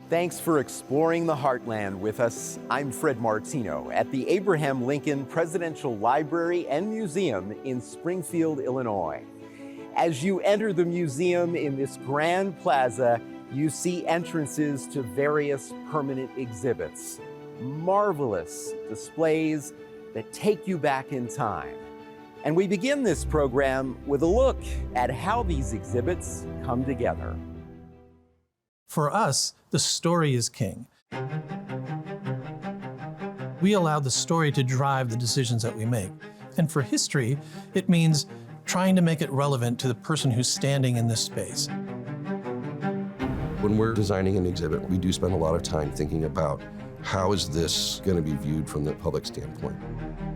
Thanks for exploring the Heartland with us. I'm Fred Martino at the Abraham Lincoln Presidential Library and Museum in Springfield, Illinois. As you enter the museum in this grand plaza, you see entrances to various permanent exhibits. Marvelous displays that take you back in time. And we begin this program with a look at how these exhibits come together. For us, the story is king. We allow the story to drive the decisions that we make. And for history, it means trying to make it relevant to the person who's standing in this space. When we're designing an exhibit, we do spend a lot of time thinking about how is this going to be viewed from the public standpoint.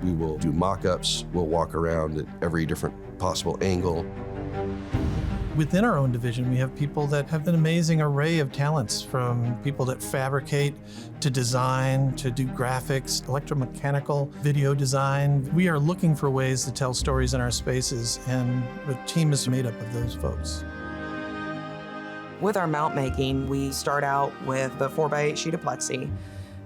We will do mock-ups, we'll walk around at every different possible angle. Within our own division, we have people that have an amazing array of talents, from people that fabricate, to design, to do graphics, electromechanical, video design. We are looking for ways to tell stories in our spaces, and the team is made up of those folks. With our mount making, we start out with the 4x8 sheet of plexi.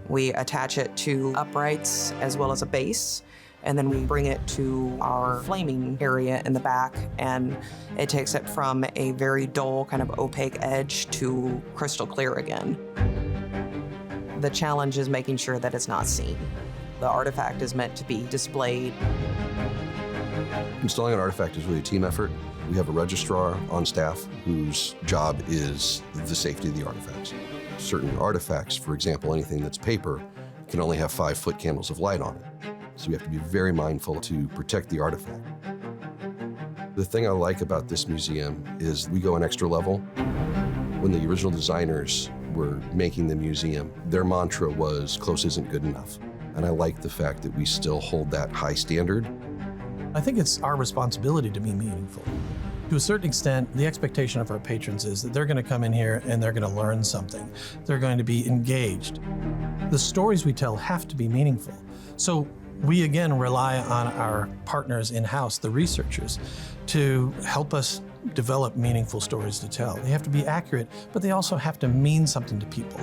We attach it to uprights as well as a base, and then we bring it to our flaming area in the back, and it takes it from a very dull, kind of opaque edge to crystal clear again. The challenge is making sure that it's not seen. The artifact is meant to be displayed. Installing an artifact is really a team effort. We have a registrar on staff whose job is the safety of the artifacts. Certain artifacts, for example, anything that's paper, can only have 5-foot candles of light on it. So we have to be very mindful to protect the artifact. The thing I like about this museum is we go an extra level. When the original designers were making the museum, their mantra was, close isn't good enough. And I like the fact that we still hold that high standard. I think it's our responsibility to be meaningful. To a certain extent, the expectation of our patrons is that they're going to come in here and they're going to learn something. They're going to be engaged. The stories we tell have to be meaningful. So we again rely on our partners in-house, the researchers, to help us develop meaningful stories to tell. They have to be accurate, but they also have to mean something to people.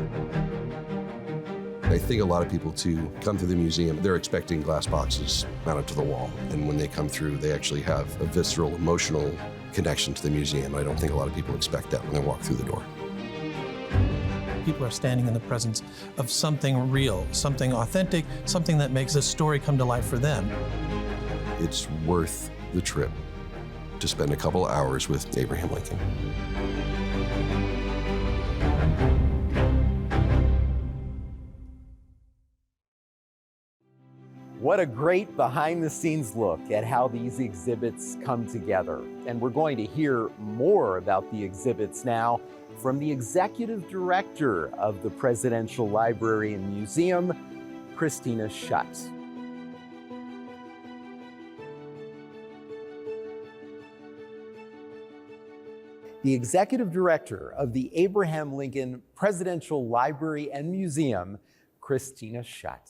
I think a lot of people to come to the museum, they're expecting glass boxes mounted to the wall. And when they come through, they actually have a visceral, emotional connection to the museum. I don't think a lot of people expect that when they walk through the door. People are standing in the presence of something real, something authentic, something that makes the story come to life for them. It's worth the trip to spend a couple hours with Abraham Lincoln. What a great behind-the-scenes look at how these exhibits come together. And we're going to hear more about the exhibits now from the Executive Director of the Presidential Library and Museum, Christina Shutt. The Executive Director of the Abraham Lincoln Presidential Library and Museum, Christina Shutt.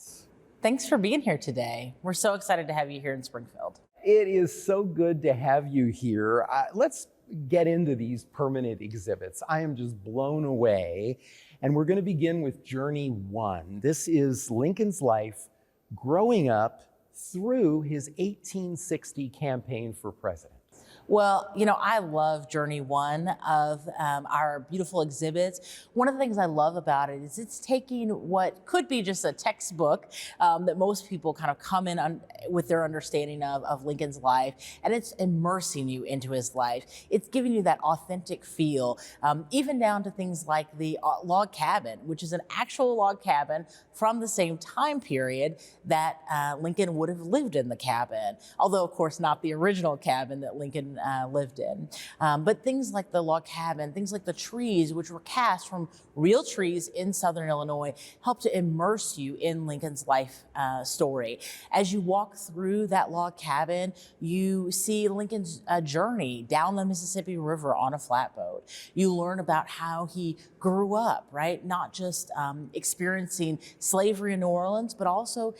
Thanks for being here today. We're so excited to have you here in Springfield. It is so good to have you here. Let's get into these permanent exhibits. I am just blown away. And we're going to begin with Journey 1. This is Lincoln's life growing up through his 1860 campaign for president. Well, you know, I love Journey 1 of our beautiful exhibits. One of the things I love about it is it's taking what could be just a textbook that most people kind of come in with their understanding of Lincoln's life, and it's immersing you into his life. It's giving you that authentic feel, even down to things like the log cabin, which is an actual log cabin from the same time period that Lincoln would have lived in the cabin, although of course not the original cabin that Lincoln lived in. But things like the log cabin, things like the trees, which were cast from real trees in Southern Illinois, help to immerse you in Lincoln's life story. As you walk through that log cabin, you see Lincoln's journey down the Mississippi River on a flatboat. You learn about how he grew up, right? Not just experiencing slavery in New Orleans, but also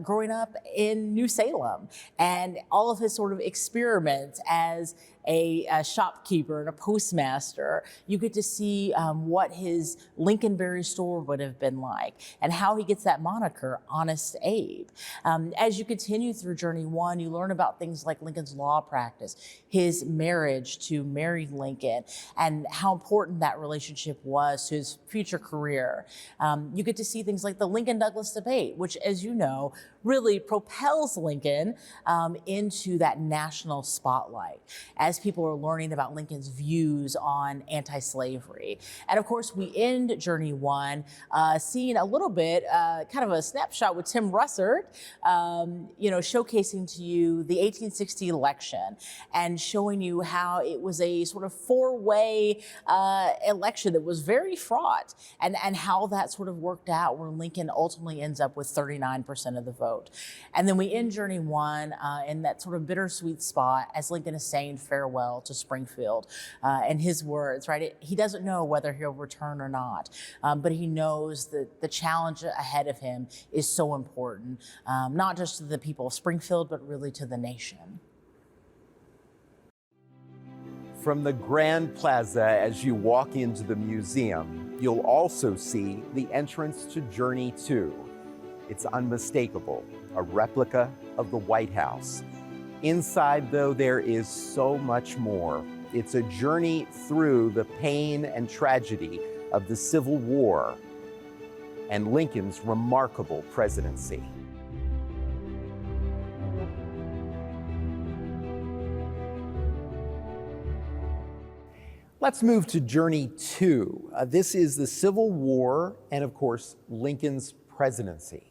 growing up in New Salem and all of his sort of experiments as a shopkeeper and a postmaster. You get to see what his Lincolnberry store would have been like and how he gets that moniker, Honest Abe. As you continue through Journey 1, you learn about things like Lincoln's law practice, his marriage to Mary Lincoln, and how important that relationship was to his future career. You get to see things like the Lincoln-Douglas debate, which, as you know, really propels Lincoln into that national spotlight as people are learning about Lincoln's views on anti-slavery. And of course, we end Journey 1 seeing a little bit, kind of a snapshot with Tim Russert, showcasing to you the 1860 election and showing you how it was a sort of four-way election that was very fraught, and how that sort of worked out, where Lincoln ultimately ends up with 39% of the vote. And then we end Journey 1 in that sort of bittersweet spot as Lincoln is saying farewell to Springfield. And his words, right? He doesn't know whether he'll return or not, but he knows that the challenge ahead of him is so important, not just to the people of Springfield, but really to the nation. From the Grand Plaza, as you walk into the museum, you'll also see the entrance to Journey 2. It's unmistakable, a replica of the White House. Inside, though, there is so much more. It's a journey through the pain and tragedy of the Civil War and Lincoln's remarkable presidency. Let's move to Journey 2. This is the Civil War and, of course, Lincoln's presidency.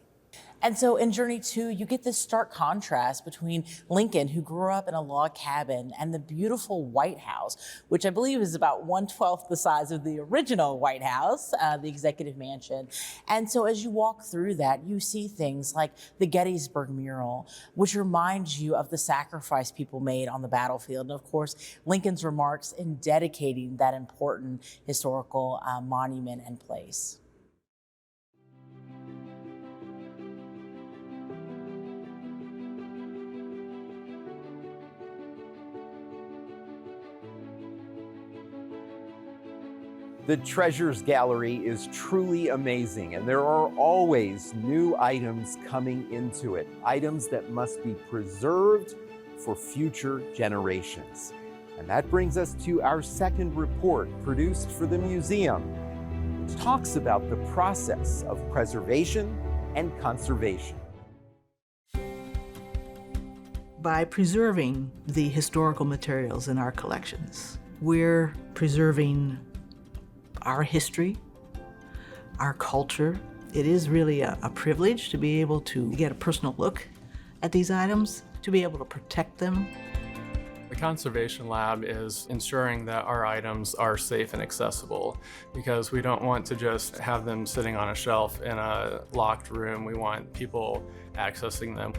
And so in Journey 2, you get this stark contrast between Lincoln, who grew up in a log cabin, and the beautiful White House, which I believe is about 1/12 the size of the original White House, the Executive Mansion. And so as you walk through that, you see things like the Gettysburg mural, which reminds you of the sacrifice people made on the battlefield. And of course, Lincoln's remarks in dedicating that important historical monument and place. The Treasures Gallery is truly amazing, and there are always new items coming into it, items that must be preserved for future generations. And that brings us to our second report produced for the museum, which talks about the process of preservation and conservation. By preserving the historical materials in our collections, we're preserving our history, our culture. It is really a privilege to be able to get a personal look at these items, to be able to protect them. The Conservation Lab is ensuring that our items are safe and accessible, because we don't want to just have them sitting on a shelf in a locked room. We want people accessing them.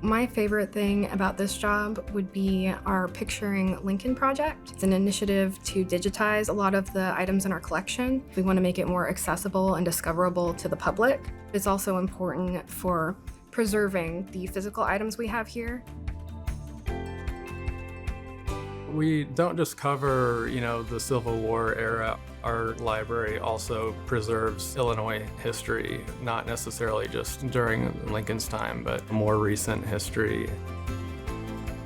My favorite thing about this job would be our Picturing Lincoln project. It's an initiative to digitize a lot of the items in our collection. We want to make it more accessible and discoverable to the public. It's also important for preserving the physical items we have here. We don't just cover, the Civil War era. Our library also preserves Illinois history, not necessarily just during Lincoln's time, but more recent history.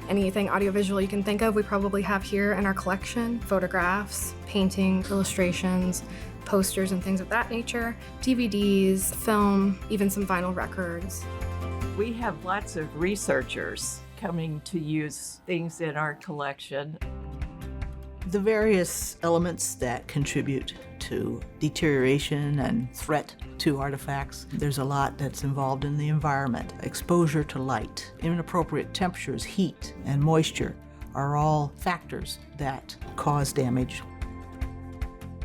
Anything audiovisual you can think of, we probably have here in our collection. Photographs, paintings, illustrations, posters, and things of that nature. DVDs, film, even some vinyl records. We have lots of researchers coming to use things in our collection. The various elements that contribute to deterioration and threat to artifacts. There's a lot that's involved in the environment. Exposure to light, inappropriate temperatures, heat, and moisture are all factors that cause damage.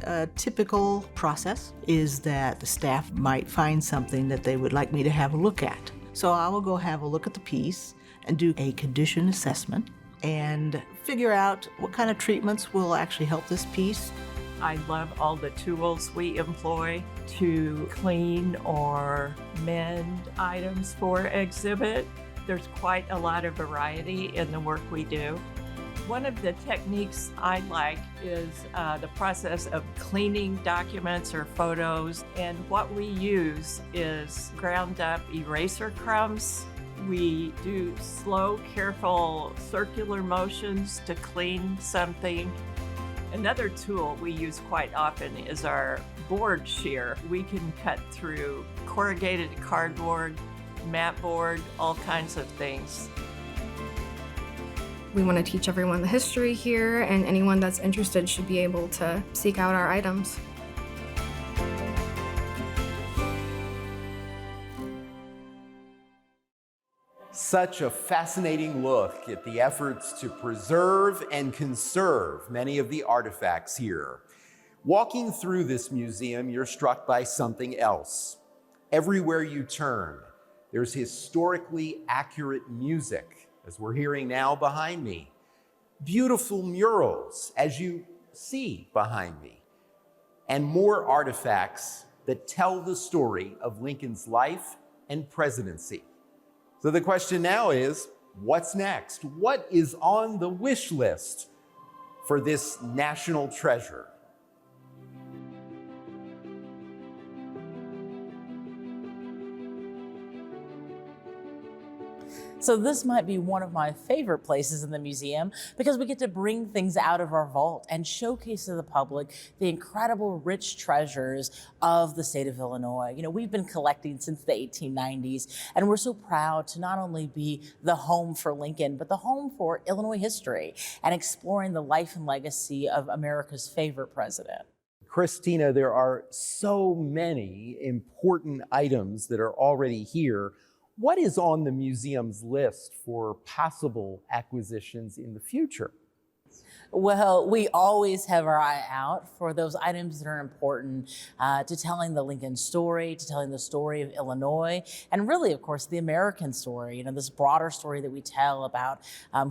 A typical process is that the staff might find something that they would like me to have a look at. So I will go have a look at the piece and do a condition assessment and figure out what kind of treatments will actually help this piece. I love all the tools we employ to clean or mend items for exhibit. There's quite a lot of variety in the work we do. One of the techniques I like is the process of cleaning documents or photos. And what we use is ground up eraser crumbs. We do slow, careful circular motions to clean something. Another tool we use quite often is our board shear. We can cut through corrugated cardboard, mat board, all kinds of things. We want to teach everyone the history here, and anyone that's interested should be able to seek out our items. Such a fascinating look at the efforts to preserve and conserve many of the artifacts here. Walking through this museum, you're struck by something else. Everywhere you turn, there's historically accurate music, as we're hearing now behind me. Beautiful murals, as you see behind me, and more artifacts that tell the story of Lincoln's life and presidency. So the question now is, what's next? What is on the wish list for this national treasure? So this might be one of my favorite places in the museum because we get to bring things out of our vault and showcase to the public the incredible rich treasures of the state of Illinois. You know, we've been collecting since the 1890s, and we're so proud to not only be the home for Lincoln, but the home for Illinois history and exploring the life and legacy of America's favorite president. Christina, there are so many important items that are already here. What is on the museum's list for possible acquisitions in the future? Well, we always have our eye out for those items that are important to telling the Lincoln story, to telling the story of Illinois, and really, of course, the American story, you know, this broader story that we tell about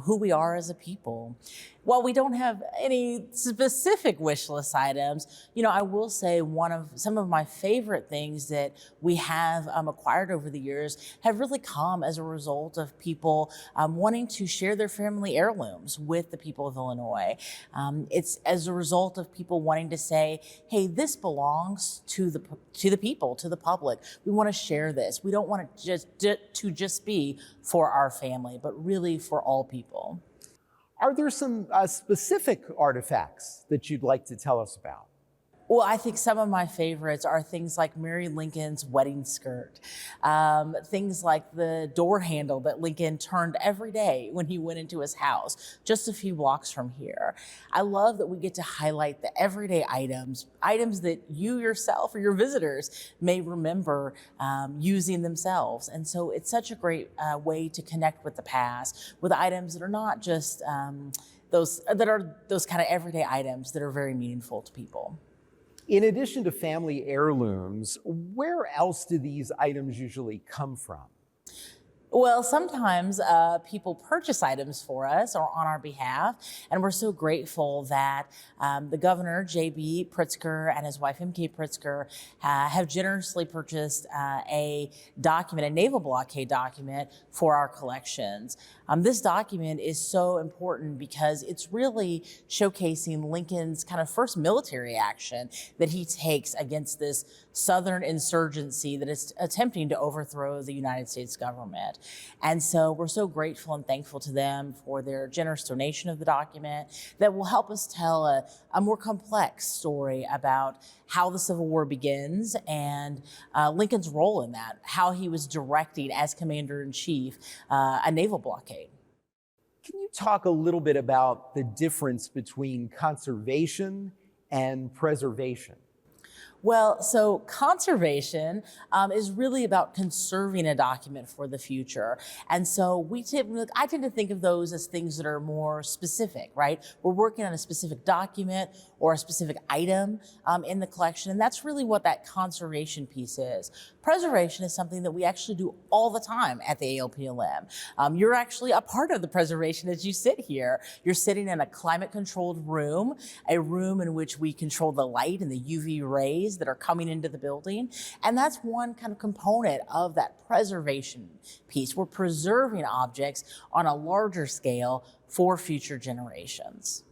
who we are as a people. While we don't have any specific wish list items, you know, I will say some of my favorite things that we have acquired over the years have really come as a result of people wanting to share their family heirlooms with the people of Illinois. It's as a result of people wanting to say, hey, this belongs to the people, to the public. We want to share this. We don't want it just be for our family, but really for all people. Are there some specific artifacts that you'd like to tell us about? Well, I think some of my favorites are things like Mary Lincoln's wedding skirt, things like the door handle that Lincoln turned every day when he went into his house, just a few blocks from here. I love that we get to highlight the everyday items that you yourself or your visitors may remember using themselves. And so it's such a great way to connect with the past, with items that are not just those kind of everyday items that are very meaningful to people. In addition to family heirlooms, where else do these items usually come from? Well, sometimes people purchase items for us or on our behalf, and we're so grateful that the governor, J.B. Pritzker, and his wife, M.K. Pritzker, have generously purchased a naval blockade document for our collections. This document is so important because it's really showcasing Lincoln's kind of first military action that he takes against this Southern insurgency that is attempting to overthrow the United States government. And so we're so grateful and thankful to them for their generous donation of the document that will help us tell a more complex story about how the Civil War begins and Lincoln's role in that, how he was directing as commander-in-chief a naval blockade. Can you talk a little bit about the difference between conservation and preservation? Well, so conservation is really about conserving a document for the future. And so I tend to think of those as things that are more specific, right? We're working on a specific document or a specific item in the collection, and that's really what that conservation piece is. Preservation is something that we actually do all the time at the ALPLM. You're actually a part of the preservation as you sit here. You're sitting in a climate-controlled room, a room in which we control the light and the UV rays ways that are coming into the building. And that's one kind of component of that preservation piece. We're preserving objects on a larger scale for future generations.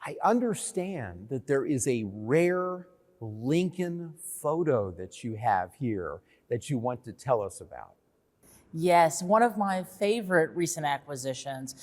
I understand that there is a rare Lincoln photo that you have here that you want to tell us about. Yes, one of my favorite recent acquisitions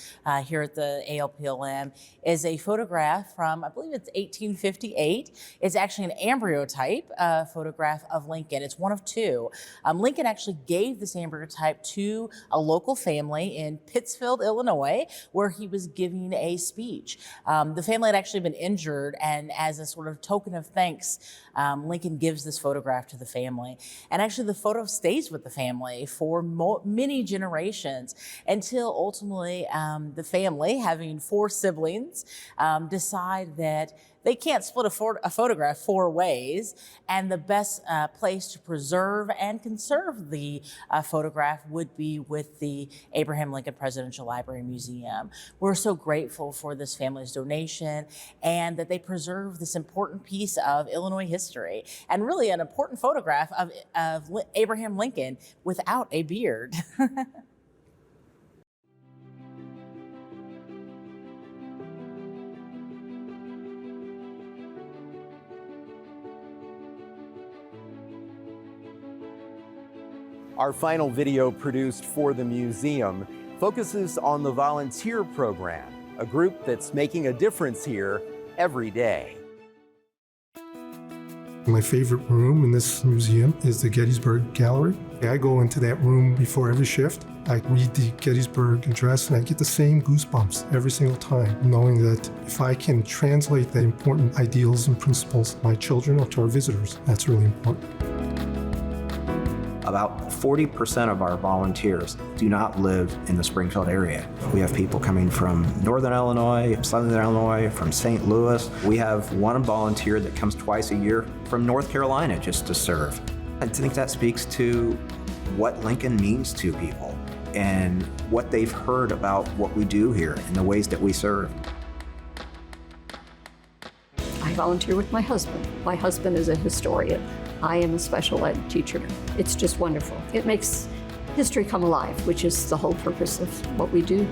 here at the ALPLM is a photograph from, I believe it's 1858. It's actually an embryotype photograph of Lincoln. It's one of two. Lincoln actually gave this embryotype to a local family in Pittsfield, Illinois, where he was giving a speech. The family had actually been injured, and as a sort of token of thanks, Lincoln gives this photograph to the family. And actually the photo stays with the family for many generations until ultimately the family, having 4 siblings, decide that they can't split a photograph 4 ways, and the best place to preserve and conserve the photograph would be with the Abraham Lincoln Presidential Library and Museum. We're so grateful for this family's donation and that they preserve this important piece of Illinois history, and really an important photograph of Abraham Lincoln without a beard. Our final video produced for the museum focuses on the volunteer program, a group that's making a difference here every day. My favorite room in this museum is the Gettysburg Gallery. I go into that room before every shift. I read the Gettysburg Address and I get the same goosebumps every single time, knowing that if I can translate the important ideals and principles to my children or to our visitors, that's really important. About 40% of our volunteers do not live in the Springfield area. We have people coming from Northern Illinois, Southern Illinois, from St. Louis. We have one volunteer that comes twice a year from North Carolina just to serve. I think that speaks to what Lincoln means to people and what they've heard about what we do here and the ways that we serve. I volunteer with my husband. My husband is a historian. I am a special ed teacher. It's just wonderful. It makes history come alive, which is the whole purpose of what we do.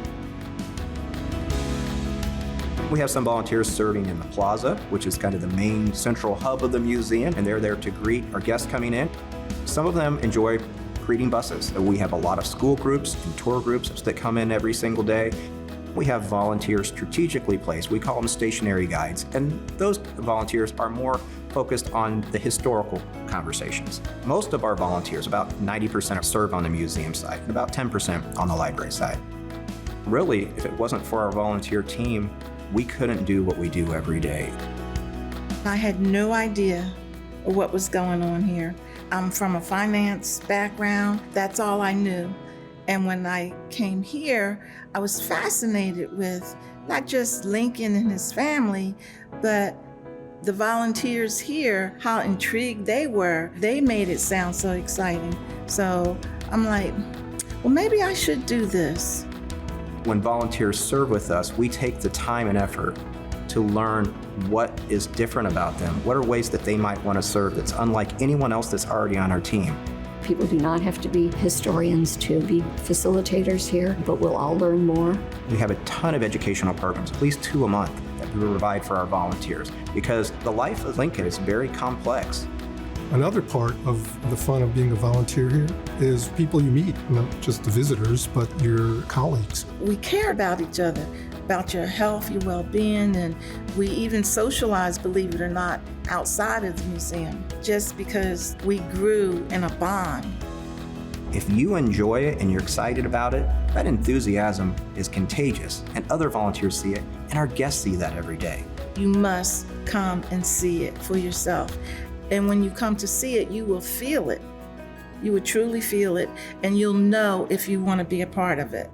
We have some volunteers serving in the plaza, which is kind of the main central hub of the museum, and they're there to greet our guests coming in. Some of them enjoy greeting buses. We have a lot of school groups and tour groups that come in every single day. We have volunteers strategically placed. We call them stationary guides, and those volunteers are more focused on the historical conversations. Most of our volunteers, about 90%, serve on the museum side, and about 10% on the library side. Really, if it wasn't for our volunteer team, we couldn't do what we do every day. I had no idea what was going on here. I'm from a finance background. That's all I knew. And when I came here, I was fascinated with not just Lincoln and his family, but the volunteers here, how intrigued they were. They made it sound so exciting. So I'm like, well, maybe I should do this. When volunteers serve with us, we take the time and effort to learn what is different about them. What are ways that they might want to serve that's unlike anyone else that's already on our team? People do not have to be historians to be facilitators here, but we'll all learn more. We have a ton of educational programs, at least 2 a month, that we provide for our volunteers, because the life of Lincoln is very complex. Another part of the fun of being a volunteer here is people you meet, not just the visitors, but your colleagues. We care about each other, about your health, your well-being, and we even socialize, believe it or not, outside of the museum, just because we grew in a bond. If you enjoy it and you're excited about it, that enthusiasm is contagious, and other volunteers see it, and our guests see that every day. You must come and see it for yourself. And when you come to see it, you will feel it. You will truly feel it, and you'll know if you want to be a part of it.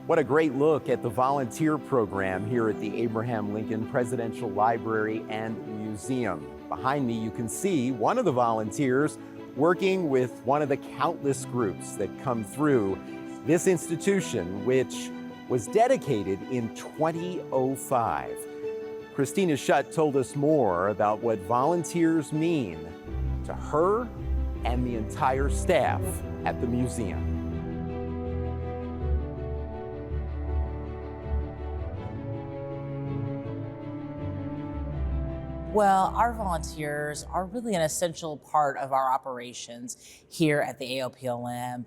What a great look at the volunteer program here at the Abraham Lincoln Presidential Library and Museum. Behind me, you can see one of the volunteers working with one of the countless groups that come through this institution, which was dedicated in 2005. Christina Shutt told us more about what volunteers mean to her and the entire staff at the museum. Well, our volunteers are really an essential part of our operations here at the AOPLM.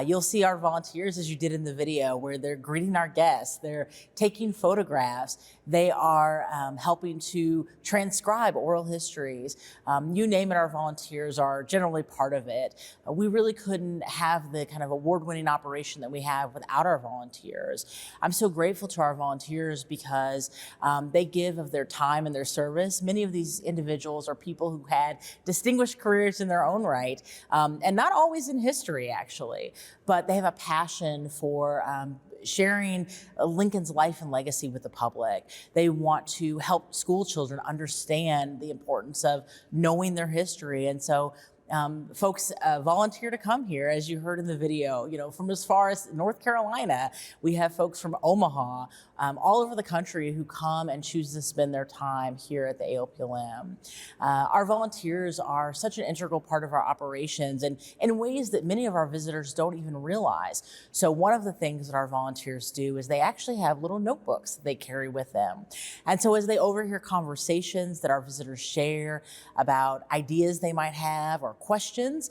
You'll see our volunteers, as you did in the video, where they're greeting our guests, they're taking photographs, they are helping to transcribe oral histories. You name it, our volunteers are generally part of it. We really couldn't have the kind of award-winning operation that we have without our volunteers. I'm so grateful to our volunteers because they give of their time and their service. Many of these individuals are people who had distinguished careers in their own right, and not always in history, actually, but they have a passion for sharing Lincoln's life and legacy with the public. They want to help school children understand the importance of knowing their history. And so folks volunteer to come here, as you heard in the video, from as far as North Carolina. We have folks from Omaha, all over the country who come and choose to spend their time here at the AOPLM. Our volunteers are such an integral part of our operations and in ways that many of our visitors don't even realize. So one of the things that our volunteers do is they actually have little notebooks that they carry with them. And so as they overhear conversations that our visitors share about ideas they might have or questions,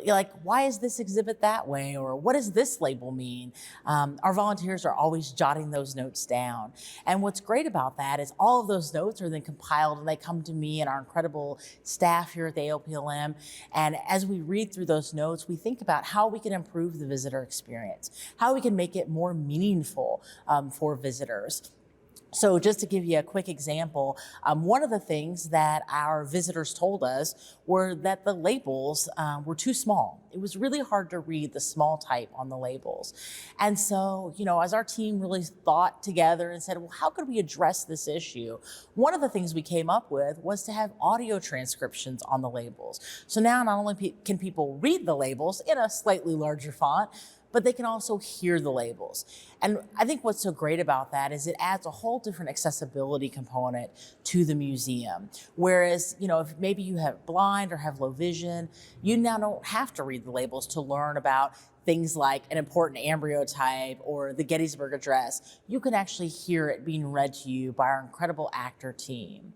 like, why is this exhibit that way? Or what does this label mean? Our volunteers are always jotting those notes down. And what's great about that is all of those notes are then compiled and they come to me and our incredible staff here at the AOPLM. And as we read through those notes, we think about how we can improve the visitor experience, how we can make it more meaningful for visitors. So just to give you a quick example, one of the things that our visitors told us were that the labels were too small. It was really hard to read the small type on the labels. And so, as our team really thought together and said, well, how could we address this issue? One of the things we came up with was to have audio transcriptions on the labels. So now not only can people read the labels in a slightly larger font, but they can also hear the labels. And I think what's so great about that is it adds a whole different accessibility component to the museum. Whereas, if maybe you have blind or have low vision, you now don't have to read the labels to learn about things like an important embryotype or the Gettysburg Address. You can actually hear it being read to you by our incredible actor team.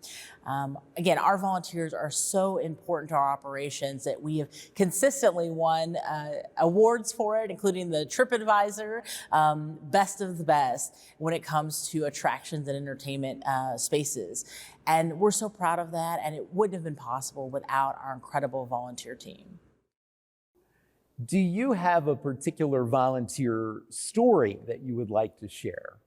Again, our volunteers are so important to our operations that we have consistently won awards for it, including the TripAdvisor Best of the Best when it comes to attractions and entertainment spaces. And we're so proud of that, and it wouldn't have been possible without our incredible volunteer team. Do you have a particular volunteer story that you would like to share?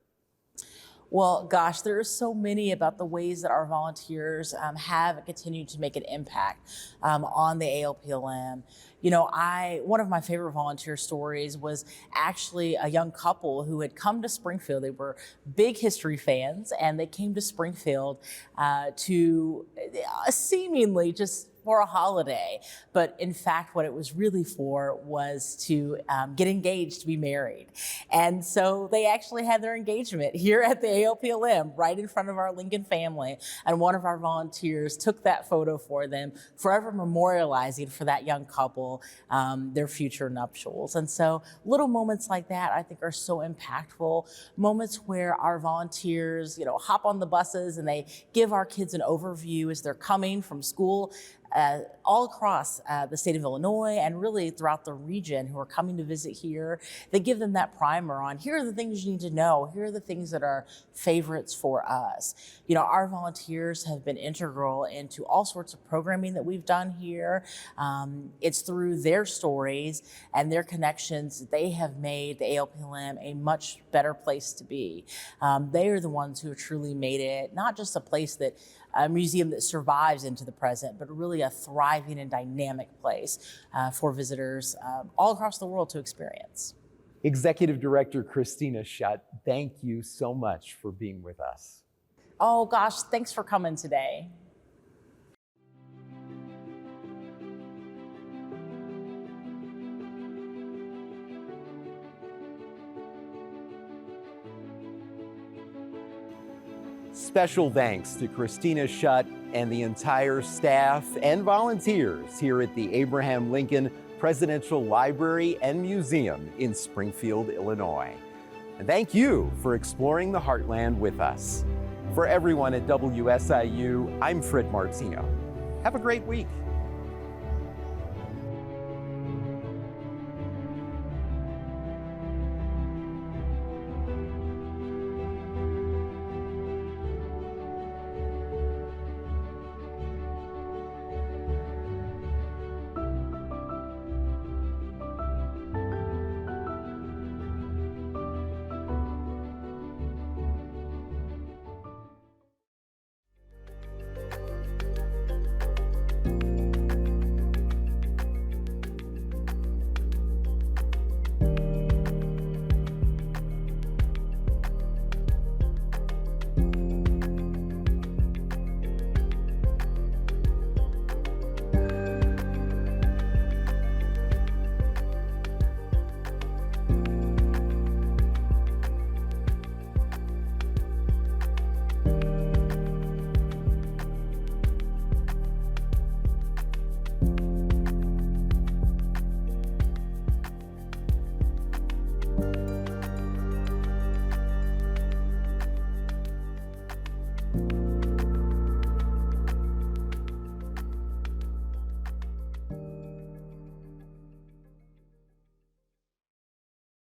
Well, gosh, there are so many about the ways that our volunteers have and continue to make an impact on the AOPLM. One of my favorite volunteer stories was actually a young couple who had come to Springfield. They were big history fans, and they came to Springfield to seemingly just for a holiday. But in fact, what it was really for was to get engaged, to be married. And so they actually had their engagement here at the AOPLM, right in front of our Lincoln family. And one of our volunteers took that photo for them, forever memorializing for that young couple their future nuptials. And so little moments like that, I think, are so impactful. Moments where our volunteers, hop on the buses and they give our kids an overview as they're coming from school all across the state of Illinois and really throughout the region who are coming to visit here. They give them that primer on, here are the things you need to know. Here are the things that are favorites for us. Our volunteers have been integral into all sorts of programming that we've done here. It's through their stories and their connections that they have made the AOPLM a much better place to be. They are the ones who have truly made it not just a museum that survives into the present, but really a thriving and dynamic place for visitors all across the world to experience. Executive Director Christina Shutt, thank you so much for being with us. Oh gosh, thanks for coming today. Special thanks to Christina Shutt and the entire staff and volunteers here at the Abraham Lincoln Presidential Library and Museum in Springfield, Illinois. And thank you for exploring the Heartland with us. For everyone at WSIU, I'm Fred Martino. Have a great week.